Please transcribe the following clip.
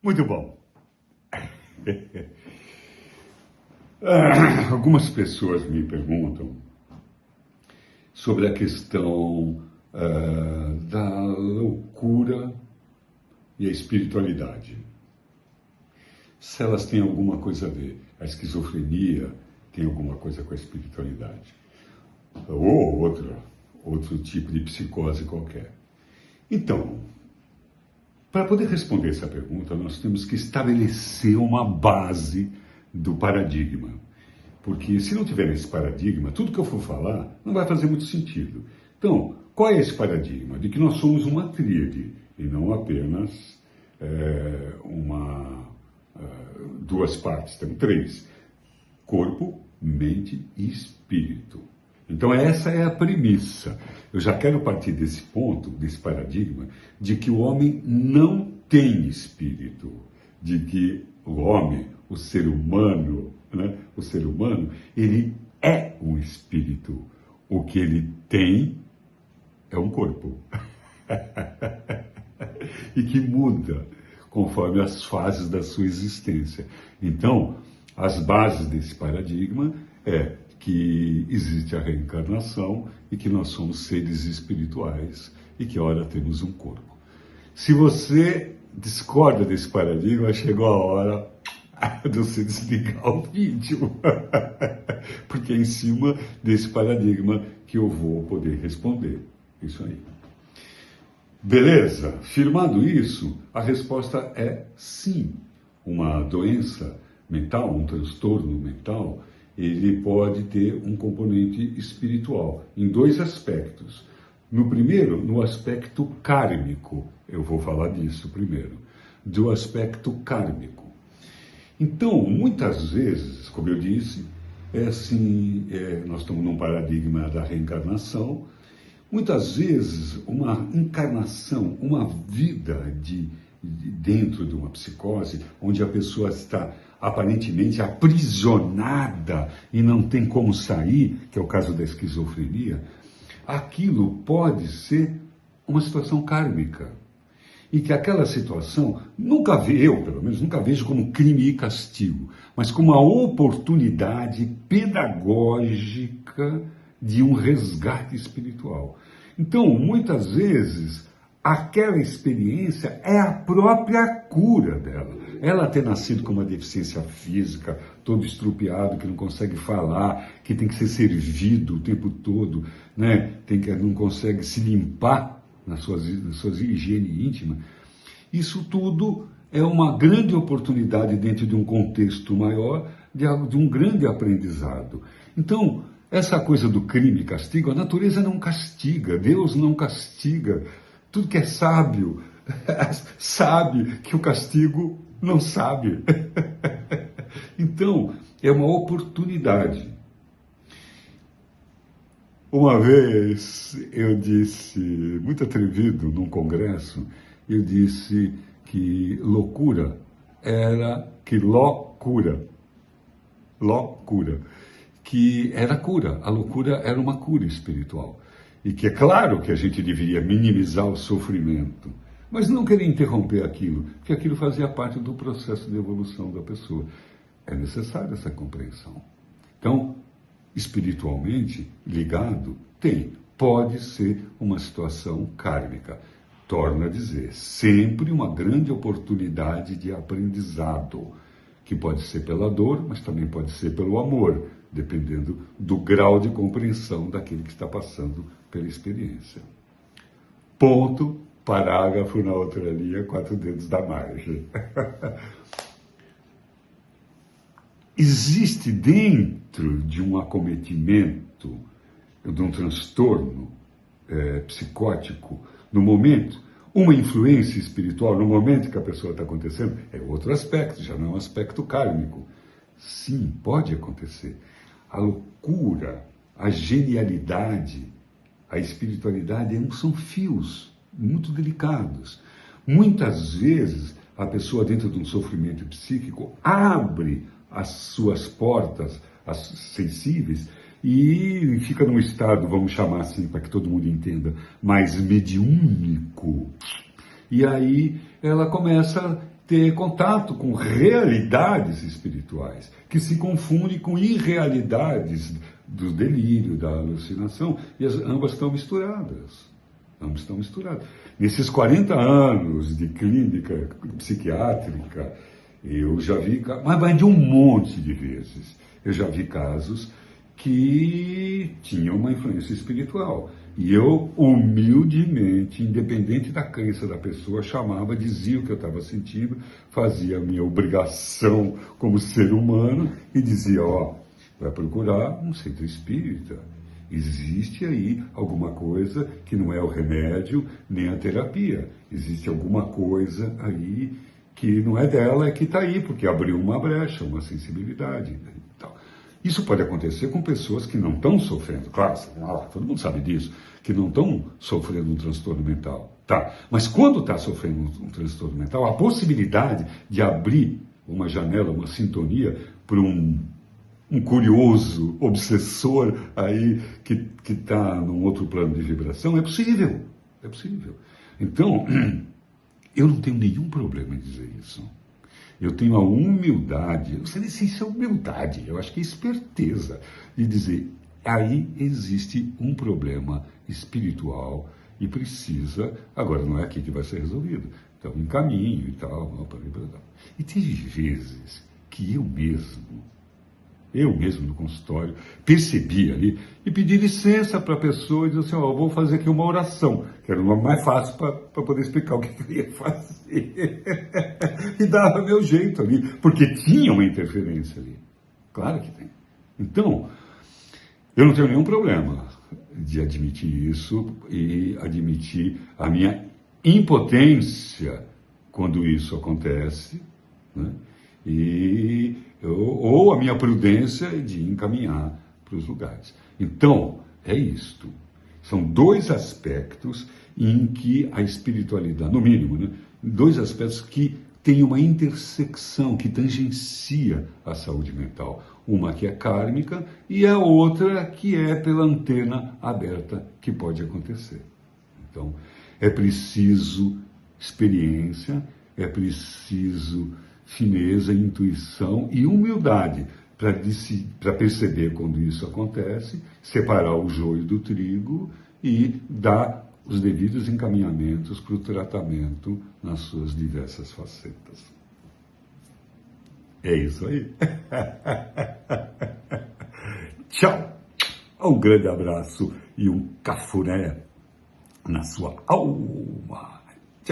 Muito bom. Algumas pessoas me perguntam sobre a questão da loucura e a espiritualidade. Se elas têm alguma coisa a ver. A esquizofrenia tem alguma coisa com a espiritualidade. Ou outro tipo de psicose qualquer. Então, para poder responder essa pergunta, nós temos que estabelecer uma base do paradigma. Porque se não tiver esse paradigma, tudo que eu for falar não vai fazer muito sentido. Então, qual é esse paradigma? De que nós somos uma tríade e não apenas duas partes, temos três: corpo, mente e espírito. Então essa é a premissa. Eu já quero partir desse ponto, desse paradigma, de que o homem não tem espírito, de que o homem, o ser humano, ele é um espírito. O que ele tem é um corpo. E que muda conforme as fases da sua existência. Então, as bases desse paradigma é que existe a reencarnação e que nós somos seres espirituais e que, ora, temos um corpo. Se você discorda desse paradigma, chegou a hora de você desligar o vídeo, porque é em cima desse paradigma que eu vou poder responder. Isso aí. Beleza? Firmado isso, a resposta é sim. Uma doença mental, um transtorno mental, ele pode ter um componente espiritual, em dois aspectos. No primeiro, no aspecto kármico, eu vou falar disso primeiro, do aspecto kármico. Então, muitas vezes, como eu disse, nós estamos num paradigma da reencarnação. Muitas vezes, uma encarnação, uma vida dentro de uma psicose, onde a pessoa está aparentemente aprisionada e não tem como sair, que é o caso da esquizofrenia, aquilo pode ser uma situação kármica. E que aquela situação, eu pelo menos, nunca vejo como crime e castigo, mas como uma oportunidade pedagógica de um resgate espiritual. Então, muitas vezes, aquela experiência é a própria cura dela. Ela ter nascido com uma deficiência física, todo estrupiado, que não consegue falar, que tem que ser servido o tempo todo, né? Não consegue se limpar nas suas higiene íntima. Isso tudo é uma grande oportunidade dentro de um contexto maior, de um grande aprendizado. Então, essa coisa do crime e castigo, a natureza não castiga, Deus não castiga. Tudo que é sábio, sabe que o castigo não sabe. Então, é uma oportunidade. Uma vez eu disse, muito atrevido, num congresso, eu disse que loucura, que era cura. A loucura era uma cura espiritual. E que é claro que a gente deveria minimizar o sofrimento, mas não querer interromper aquilo, porque aquilo fazia parte do processo de evolução da pessoa. É necessária essa compreensão. Então, espiritualmente ligado, pode ser uma situação kármica. Torno a dizer, sempre uma grande oportunidade de aprendizado, que pode ser pela dor, mas também pode ser pelo amor, dependendo do grau de compreensão daquele que está passando pela experiência. Ponto, parágrafo na outra linha, 4 dedos da margem. Existe dentro de um acometimento, de um transtorno psicótico, no momento, uma influência espiritual, no momento que a pessoa está acontecendo, é outro aspecto, já não é um aspecto kármico. Sim, pode acontecer. A loucura, a genialidade, a espiritualidade são fios muito delicados. Muitas vezes, a pessoa dentro de um sofrimento psíquico abre as suas portas, as sensíveis, e fica num estado, vamos chamar assim, para que todo mundo entenda, mais mediúnico. E aí ela começa ter contato com realidades espirituais, que se confundem com irrealidades do delírio, da alucinação, e ambas estão misturadas. Ambas estão misturadas. Nesses 40 anos de clínica psiquiátrica, eu já vi, mas de um monte de vezes, eu já vi casos que tinham uma influência espiritual. E eu, humildemente, independente da crença da pessoa, chamava, dizia o que eu estava sentindo, fazia a minha obrigação como ser humano e dizia, vai procurar um centro espírita. Existe aí alguma coisa que não é o remédio nem a terapia. Existe alguma coisa aí que não é dela, é que está aí, porque abriu uma brecha, uma sensibilidade. Né, e tal. Isso pode acontecer com pessoas que não estão sofrendo, claro, todo mundo sabe disso, que não estão sofrendo um transtorno mental. Tá, mas quando está sofrendo um transtorno mental, a possibilidade de abrir uma janela, uma sintonia para um curioso, obsessor aí que está num outro plano de vibração, é possível. É possível. Então, eu não tenho nenhum problema em dizer isso. Eu tenho a humildade, eu não sei nem se isso é humildade, eu acho que é esperteza, de dizer, aí existe um problema espiritual e precisa, agora não é aqui que vai ser resolvido, então encaminho e tal. E teve vezes que eu mesmo no consultório, percebi ali e pedi licença para a pessoa e disse assim, eu vou fazer aqui uma oração, que era o nome mais fácil para poder explicar o que eu ia fazer. E dava meu jeito ali, porque tinha uma interferência ali. Claro que tem. Então, eu não tenho nenhum problema de admitir isso e admitir a minha impotência quando isso acontece, né? Ou a minha prudência de encaminhar para os lugares. Então, é isto. São dois aspectos em que a espiritualidade, no mínimo, né? Dois aspectos que têm uma intersecção, que tangencia a saúde mental. Uma que é kármica e a outra que é pela antena aberta que pode acontecer. Então, é preciso experiência, é preciso fineza, intuição e humildade para perceber quando isso acontece, separar o joio do trigo e dar os devidos encaminhamentos para o tratamento nas suas diversas facetas. É isso aí. Tchau. Um grande abraço e um cafuné na sua alma.